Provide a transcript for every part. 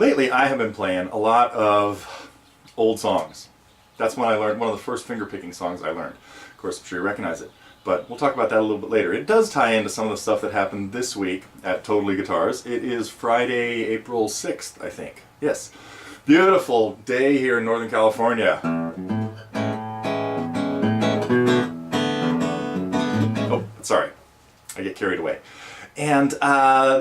Lately, I have been playing a lot of old songs. That's when I learned one of the first fingerpicking songs I learned. Of course, I'm sure you recognize it. But we'll talk about that a little bit later. It does tie into some of the stuff that happened this week at Totally Guitars. It is Friday, April 6th, I think. Yes. Beautiful day here in Northern California. Oh, sorry. I get carried away. And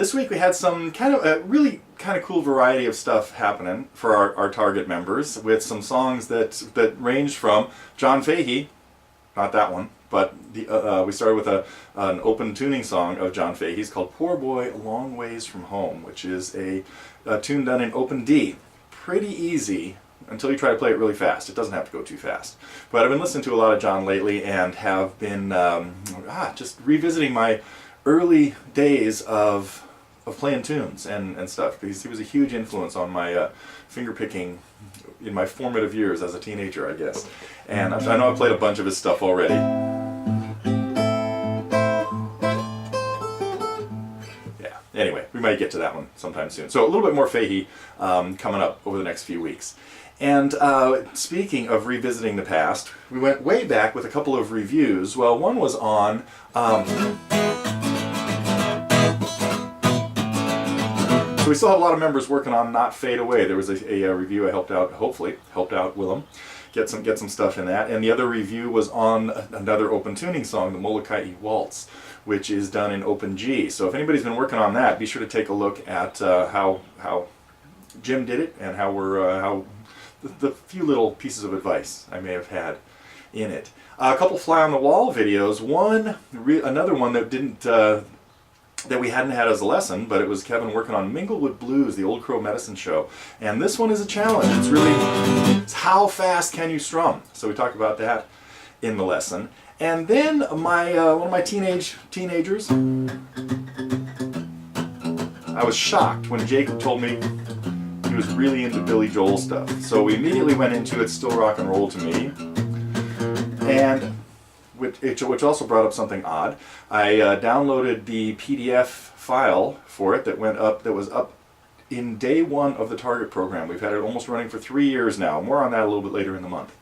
this week we had some kind of a really kind of cool variety of stuff happening for our target members, with some songs that ranged from John Fahey, not that one, but we started with an open tuning song of John Fahey's called Poor Boy a Long Ways From Home, which is a tune done in open D. Pretty easy until you try to play it really fast. It doesn't have to go too fast. But I've been listening to a lot of John lately and have been just revisiting my early days of playing tunes and stuff, because he was a huge influence on my fingerpicking in my formative years as a teenager, I guess. And I know I've played a bunch of his stuff already. Yeah, anyway, we might get to that one sometime soon. So a little bit more Fahey coming up over the next few weeks. And speaking of revisiting the past, we went way back with a couple of reviews. Well, one was on so we still have a lot of members working on Not Fade Away. There was a review I helped out, hopefully, helped out Willem get some stuff in that. And the other review was on another open tuning song, the Molokai Waltz, which is done in open G. So if anybody's been working on that, be sure to take a look at how Jim did it and how the few little pieces of advice I may have had in it. A couple fly on the wall videos. Another one that didn't. That we hadn't had as a lesson, but it was Kevin working on Minglewood Blues, the Old Crow Medicine Show. And this one is a challenge. It's how fast can you strum? So we talked about that in the lesson. And then one of my teenagers, I was shocked when Jacob told me he was really into Billy Joel stuff. So we immediately went into It's Still Rock and Roll to Me, and which also brought up something odd. I downloaded the PDF file for it that was up in day one of the Target program. We've had it almost running for 3 years now. More on that a little bit later in the month.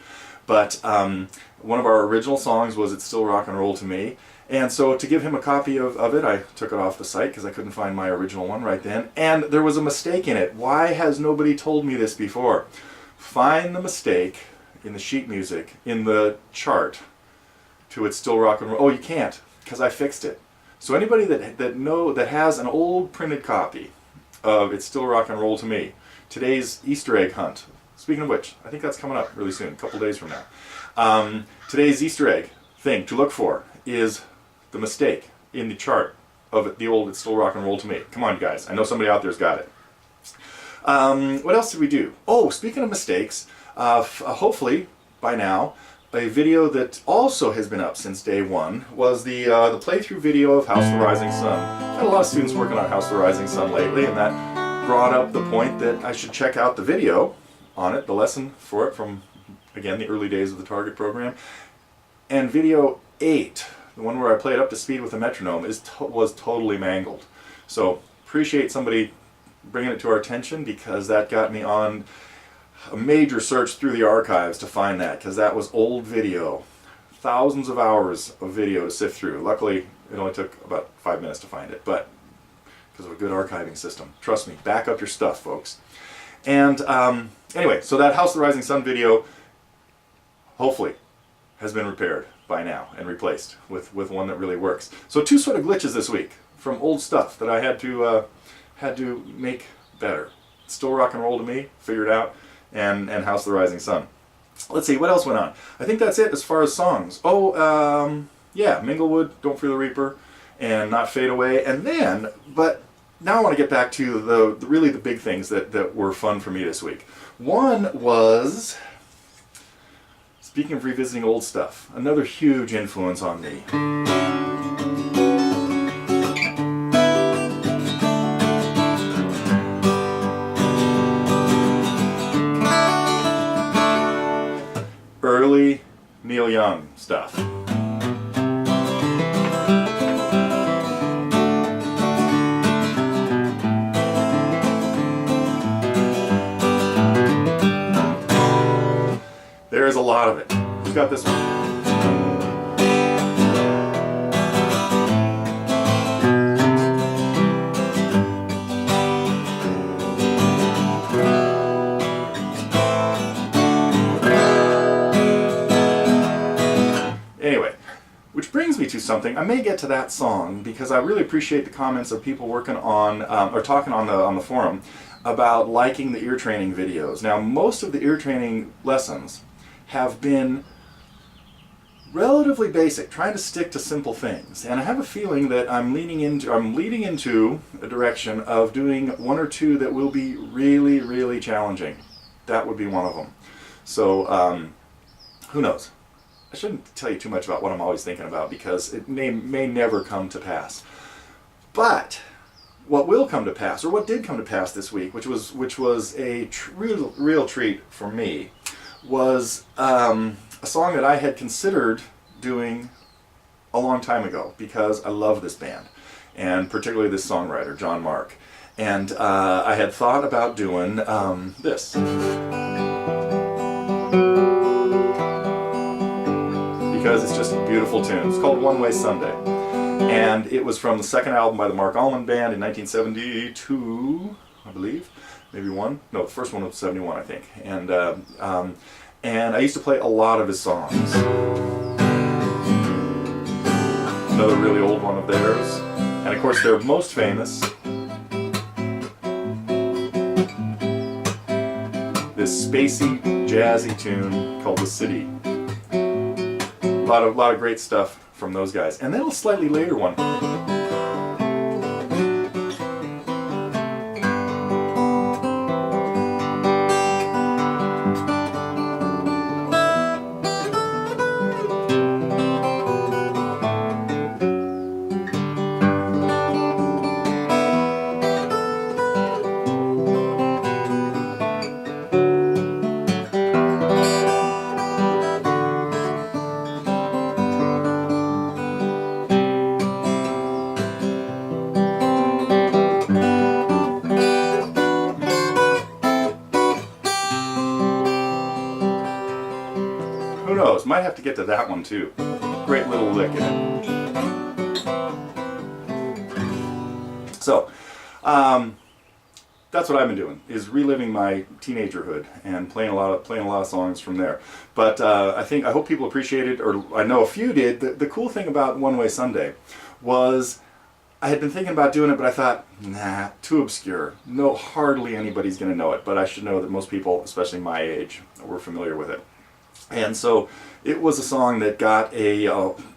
But one of our original songs was It's Still Rock and Roll to Me. And so to give him a copy of it, I took it off the site because I couldn't find my original one right then. And there was a mistake in it. Why has nobody told me this before? Find the mistake in the sheet music, in the chart, to It's Still Rock and Roll. Oh, you can't, because I fixed it. So anybody that has an old printed copy of It's Still Rock and Roll to Me, today's Easter egg hunt. Speaking of which, I think that's coming up really soon, a couple days from now. Today's Easter egg thing to look for is the mistake in the chart of the old It's Still Rock and Roll to Me. Come on, guys. I know somebody out there's got it. What else did we do? Oh, speaking of mistakes, hopefully by now, a video that also has been up since day one was the playthrough video of House of the Rising Sun. I've had a lot of students working on House of the Rising Sun lately, and that brought up the point that I should check out the video on it, the lesson for it from, again, the early days of the Target program. And video 8, the one where I play it up to speed with a metronome, was totally mangled. So appreciate somebody bringing it to our attention, because that got me on a major search through the archives to find that, because that was old video. Thousands of hours of video to sift through. Luckily, it only took about 5 minutes to find it, but because of a good archiving system. Trust me, back up your stuff, folks. And anyway, so that House of the Rising Sun video, hopefully, has been repaired by now and replaced with one that really works. So 2 sort of glitches this week from old stuff that I had to make better. Still Rock and Roll to Me, figured out, and House of the Rising Sun. Let's see, what else went on? I think that's it as far as songs. Oh, yeah, Minglewood, Don't Fear the Reaper, and Not Fade Away. And then, but now I want to get back to the really the big things that were fun for me this week. One was, speaking of revisiting old stuff, another huge influence on me. Early Neil Young stuff. got this one. Anyway, which brings me to something. I may get to that song because I really appreciate the comments of people working on or talking on the forum about liking the ear training videos. Now, most of the ear training lessons have been relatively basic, trying to stick to simple things. And I have a feeling that I'm leading into a direction of doing one or two that will be really, really challenging. That would be one of them. So, who knows? I shouldn't tell you too much about what I'm always thinking about because it may never come to pass. But what will come to pass, or what did come to pass this week, which was a real treat for me, was a song that I had considered doing a long time ago because I love this band, and particularly this songwriter, Jon Mark. And I had thought about doing this. Because it's just a beautiful tune. It's called One Way Sunday. And it was from the second album by the Mark-Almond Band in 1972, I believe. Maybe one? No, the first one was 71, I think. And I used to play a lot of his songs. Another really old one of theirs. And of course they're most famous. This spacey, jazzy tune called The City. A lot of great stuff from those guys. And then a slightly later one. Who knows? Might have to get to that one too. Great little lick in it. So, that's what I've been doing, is reliving my teenagerhood and playing a lot of songs from there. But I hope people appreciate it, or I know a few did. The cool thing about One Way Sunday was I had been thinking about doing it, but I thought, nah, too obscure. No, hardly anybody's going to know it. But I should know that most people, especially my age, were familiar with it. And so it was a song that got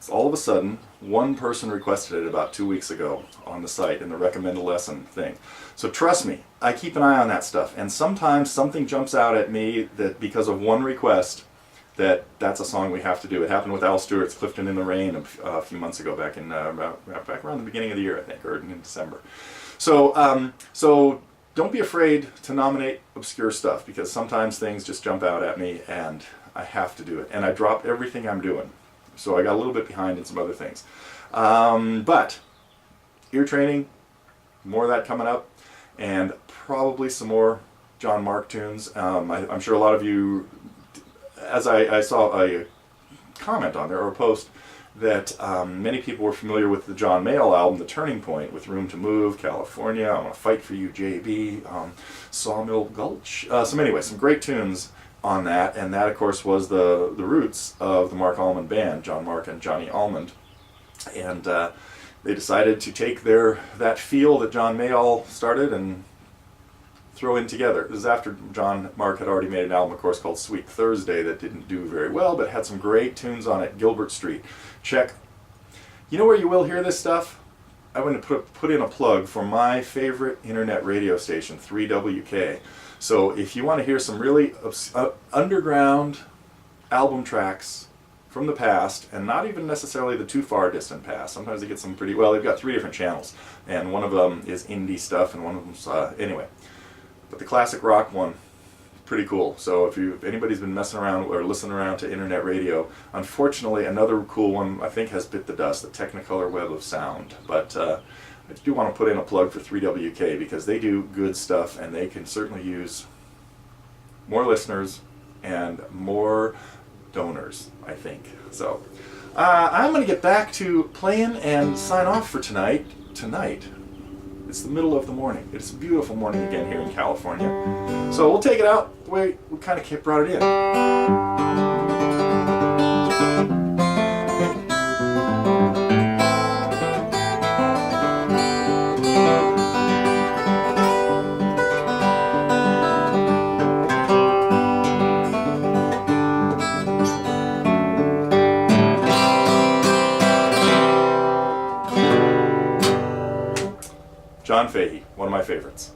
all of a sudden, one person requested it about 2 weeks ago on the site in the recommend a lesson thing. So trust me, I keep an eye on that stuff. And sometimes something jumps out at me that because of one request, that's a song we have to do. It happened with Al Stewart's Clifton in the Rain a few months ago, back around the beginning of the year, I think, or in December. So don't be afraid to nominate obscure stuff, because sometimes things just jump out at me and I have to do it. And I dropped everything I'm doing. So I got a little bit behind in some other things. But ear training, more of that coming up, and probably some more Jon Mark tunes. I'm sure a lot of you, as I saw a comment on there, or a post, that many people were familiar with the John Mayall album, The Turning Point, with Room to Move, California, I'm Gonna Fight for You, JB, Sawmill Gulch. So anyway, some great tunes on that, and that of course was the roots of the Mark-Almond Band, Jon Mark and Johnny Almond. And they decided to take that feel that John Mayall started and throw in together. This is after Jon Mark had already made an album, of course, called Sweet Thursday that didn't do very well, but had some great tunes on it. Gilbert Street. Check. You know where you will hear this stuff? I'm going to put in a plug for my favorite internet radio station, 3WK. So if you want to hear some really underground album tracks from the past, and not even necessarily the too far distant past. Sometimes they get some pretty, well, they've got 3 different channels, and one of them is indie stuff, and one of them's, anyway. But the classic rock one, pretty cool. So if anybody's been messing around or listening around to internet radio, unfortunately another cool one I think has bit the dust, the Technicolor Web of Sound. But I do want to put in a plug for 3WK, because they do good stuff, and they can certainly use more listeners and more donors, I think. So I'm going to get back to playing and sign off for tonight. It's the middle of the morning. It's a beautiful morning again here in California. So we'll take it out the way we kind of brought it in. John Fahey, one of my favorites.